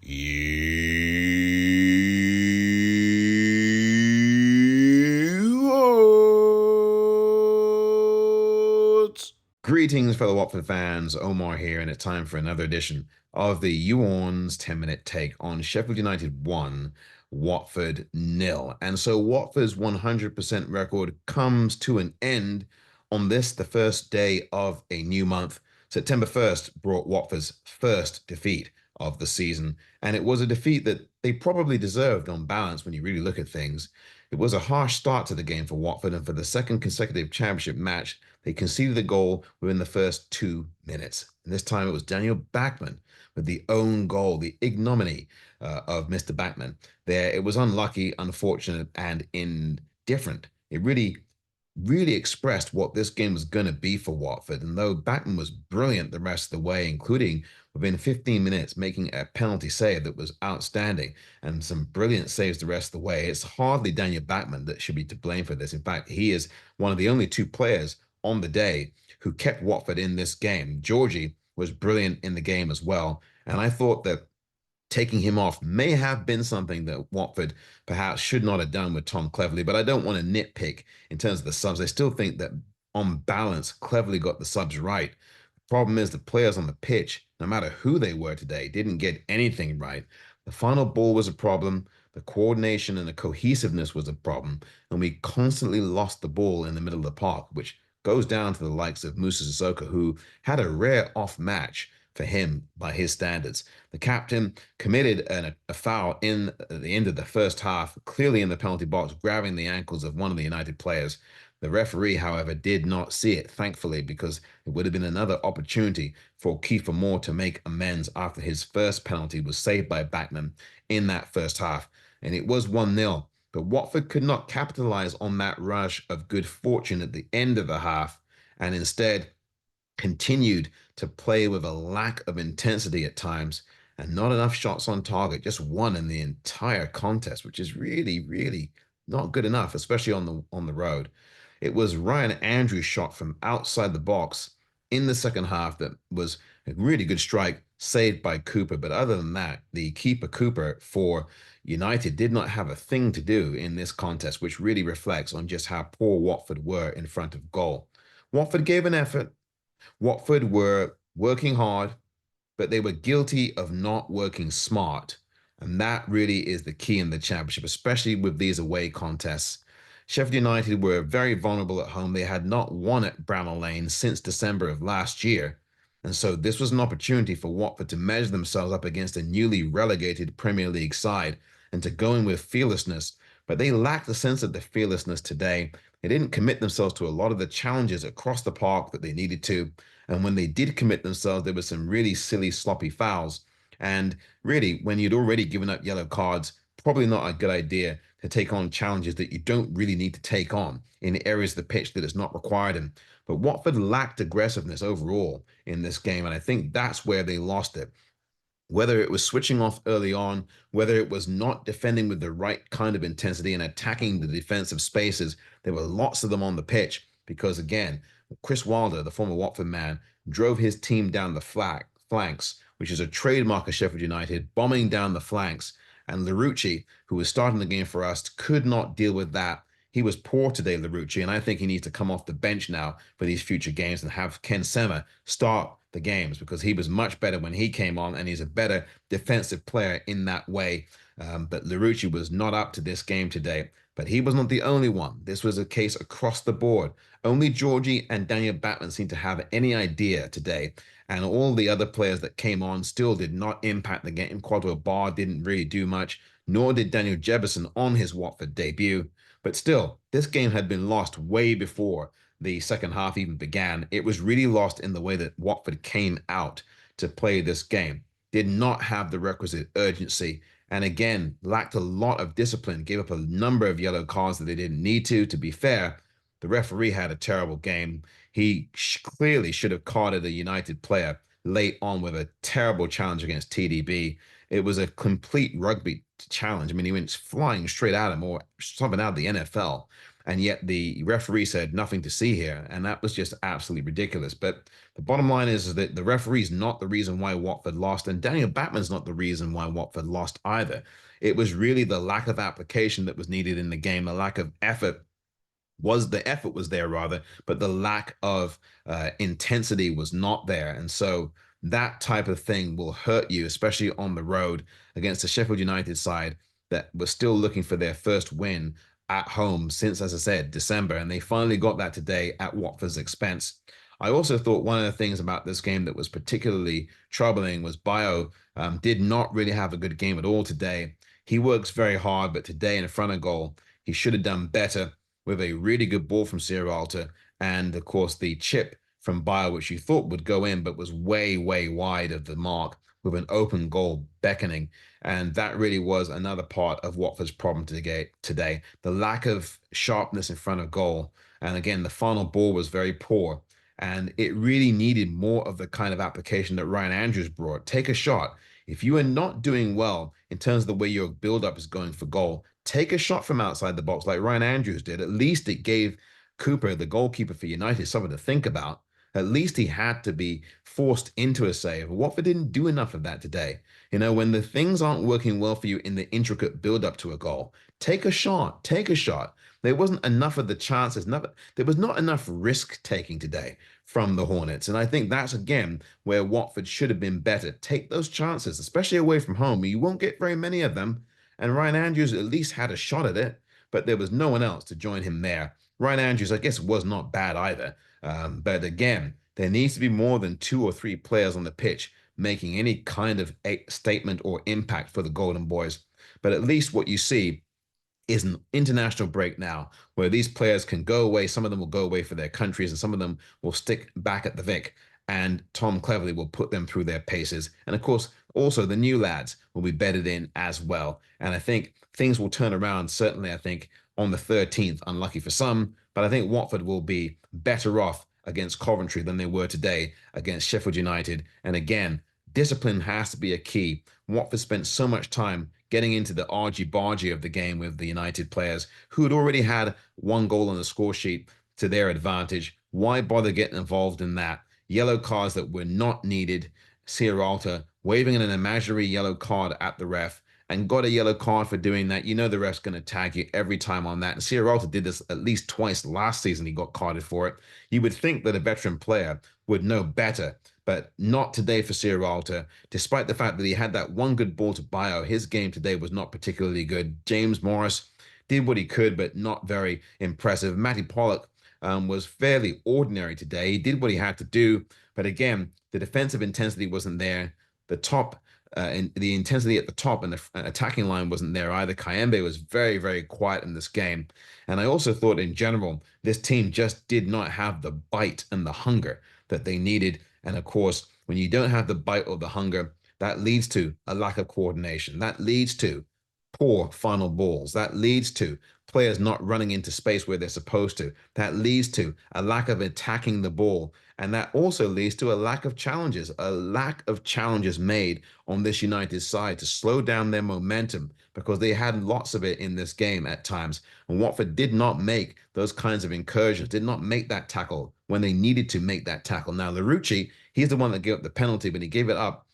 You Orns. Greetings, fellow Watford fans. Omar here, and it's time for another edition of the You Orns 10-minute take on Sheffield United 1, Watford 0. And so Watford's 100% record comes to an end on this, the first day of a new month. September 1st brought Watford's first defeat of the season, and it was a defeat that they probably deserved on balance when you really look at things. It was a harsh start to the game for Watford, and for the second consecutive championship match, they conceded a goal within the first 2 minutes. And this time it was Daniel Bachmann with the own goal, the ignominy of Mr. Bachmann. There, it was unlucky, unfortunate, and indifferent. It really expressed what this game was going to be for Watford. And though Bachmann was brilliant the rest of the way, including within 15 minutes making a penalty save that was outstanding and some brilliant saves the rest of the way, it's hardly Daniel Bachmann that should be to blame for this. In fact, he is one of the only two players on the day who kept Watford in this game. Georgie was brilliant in the game as well. And I thought that taking him off may have been something that Watford perhaps should not have done with Tom Cleverley, but I don't want to nitpick in terms of the subs. I still think that on balance, Cleverley got the subs right. The problem is the players on the pitch, no matter who they were today, didn't get anything right. The final ball was a problem. The coordination and the cohesiveness was a problem. And we constantly lost the ball in the middle of the park, which goes down to the likes of Musa Sissoko, who had a rare off match for him by his standards. The captain committed a foul at the end of the first half, clearly in the penalty box, grabbing the ankles of one of the United players. The referee, however, did not see it, thankfully, because it would have been another opportunity for Kiefer Moore to make amends after his first penalty was saved by Bachmann in that first half. And it was 1-0. But Watford could not capitalize on that rush of good fortune at the end of the half, and instead continued to play with a lack of intensity at times and not enough shots on target, just one in the entire contest, which is really not good enough, especially on the road. It was Ryan Andrews' shot from outside the box in the second half that was a really good strike, saved by Cooper. But other than that, the keeper Cooper for United did not have a thing to do in this contest, which really reflects on just how poor Watford were in front of goal. Watford gave an effort. Watford were working hard, but they were guilty of not working smart. And that really is the key in the championship, especially with these away contests. Sheffield United were very vulnerable at home. They had not won at Bramall Lane since December of last year. And so this was an opportunity for Watford to measure themselves up against a newly relegated Premier League side and to go in with fearlessness. But they lacked a sense of the fearlessness today. They didn't commit themselves to a lot of the challenges across the park that they needed to. And when they did commit themselves, there were some really silly, sloppy fouls. And really, when you'd already given up yellow cards, probably not a good idea to take on challenges that you don't really need to take on in areas of the pitch that is not required in. But Watford lacked aggressiveness overall in this game, and I think that's where they lost it. Whether it was switching off early on, whether it was not defending with the right kind of intensity and attacking the defensive spaces, there were lots of them on the pitch because, again, Chris Wilder, the former Watford man, drove his team down the flanks, which is a trademark of Sheffield United, bombing down the flanks. And Larouci, who was starting the game for us, could not deal with that. He was poor today, Larouci, and I think he needs to come off the bench now for these future games and have Ken Sema start the games because he was much better when he came on and he's a better defensive player in that way. But Larouci was not up to this game today. But he was not the only one. This was a case across the board. Only Georgie and Daniel Bachmann seemed to have any idea today. And all the other players that came on still did not impact the game. Quadro Bar didn't really do much, nor did Daniel Jefferson on his Watford debut. But still, this game had been lost way before the second half even began. It was really lost in the way that Watford came out to play this game. Did not have the requisite urgency, and again, lacked a lot of discipline, gave up a number of yellow cards that they didn't need to. To be fair, the referee had a terrible game. He clearly should have carded a United player late on with a terrible challenge against TDB. It was a complete rugby challenge. I mean, he went flying straight at him or something out of the NFL. and yet the referee said nothing to see here, and that was just absolutely ridiculous. But the bottom line is that the referee's not the reason why Watford lost, and Daniel Batman's not the reason why Watford lost either. It was really the lack of application that was needed in the game, the lack of effort the effort was there rather, but the lack of intensity was not there. And so that type of thing will hurt you, especially on the road against the Sheffield United side that was still looking for their first win at home since, as I said, December. And they finally got that today at Watford's expense. I also thought one of the things about this game that was particularly troubling was Bio did not really have a good game at all today. He works very hard, but today in front of goal, he should have done better with a really good ball from Sierralta, and of course the chip from Bayer, which you thought would go in, but was way, way wide of the mark with an open goal beckoning. And that really was another part of Watford's problem today. The lack of sharpness in front of goal. And again, the final ball was very poor. And it really needed more of the kind of application that Ryan Andrews brought. Take a shot. If you are not doing well in terms of the way your build-up is going for goal, take a shot from outside the box like Ryan Andrews did. At least it gave Cooper, the goalkeeper for United, something to think about. At least he had to be forced into a save. Watford didn't do enough of that today. You know, when the things aren't working well for you in the intricate build-up to a goal, take a shot. Take a shot. There wasn't enough of the chances. There was not enough risk taking today from the Hornets. And I think that's, again, where Watford should have been better. Take those chances, especially away from home. You won't get very many of them. And Ryan Andrews at least had a shot at it, but there was no one else to join him there. Ryan Andrews, I guess, was not bad either. But again, there needs to be more than 2 or 3 players on the pitch making any kind of a statement or impact for the Golden Boys. But at least what you see is an international break now where these players can go away. Some of them will go away for their countries and some of them will stick back at the Vic. And Tom Cleverley will put them through their paces. And of course, also the new lads will be bedded in as well. And I think things will turn around, certainly, I think, on the 13th. Unlucky for some, but I think Watford will be better off against Coventry than they were today against Sheffield United. And again, discipline has to be a key. Watford spent so much time getting into the argy-bargy of the game with the United players who had already had 1 goal on the score sheet to their advantage. Why bother getting involved in that? Yellow cards that were not needed. Sierralta waving an imaginary yellow card at the ref and got a yellow card for doing that. You know the ref's going to tag you every time on that. And Sierralta did this at least twice last season. He got carded for it. You would think that a veteran player would know better, but not today for Sierralta. Despite the fact that he had that 1 good ball to Bio, his game today was not particularly good. James Morris did what he could, but not very impressive. Matty Pollock was fairly ordinary today. He did what he had to do, but again, the defensive intensity wasn't there. And the intensity at the top and the attacking line wasn't there either. Kayembe was very, very quiet in this game. And I also thought in general, this team just did not have the bite and the hunger that they needed. And of course, when you don't have the bite or the hunger, that leads to a lack of coordination. That leads to poor final balls. That leads to players not running into space where they're supposed to. That leads to a lack of attacking the ball. And that also leads to a lack of challenges made on this United side to slow down their momentum because they had lots of it in this game at times. And Watford did not make those kinds of incursions, did not make that tackle when they needed to make that tackle. Now, Larouci, he's the one that gave up the penalty, but he gave it up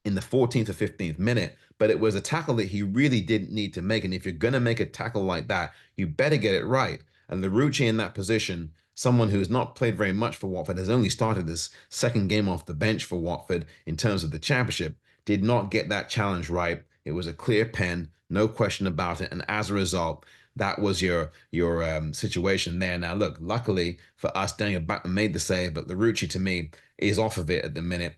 in the 14th or 15th minute, but it was a tackle that he really didn't need to make. And if you're going to make a tackle like that, you better get it right. And Larouci in that position, someone who has not played very much for Watford, has only started his 2nd game off the bench for Watford in terms of the championship, did not get that challenge right. It was a clear pen, no question about it. And as a result, that was your situation there. Now, look, luckily for us, Daniel Batman made the save, but Larouci, to me, is off of it at the minute.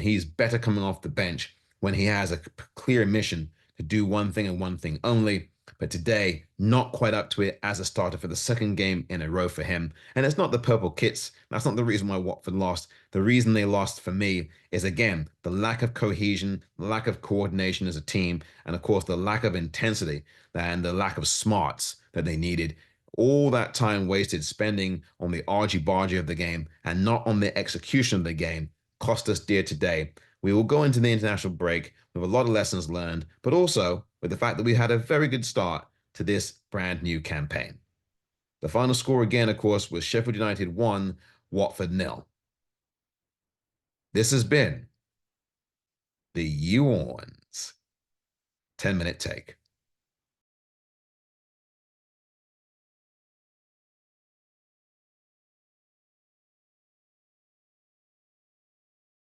He's better coming off the bench when he has a clear mission to do one thing and one thing only. But today, not quite up to it as a starter for the 2nd game in a row for him. And it's not the purple kits. That's not the reason why Watford lost. The reason they lost for me is, again, the lack of cohesion, the lack of coordination as a team, and of course, the lack of intensity and the lack of smarts that they needed. All that time wasted spending on the argy-bargy of the game and not on the execution of the game cost us dear today. We will go into the international break with a lot of lessons learned, but also with the fact that we had a very good start to this brand new campaign. The final score again, of course, was Sheffield United 1, Watford 0. This has been the You Orns 10-minute take.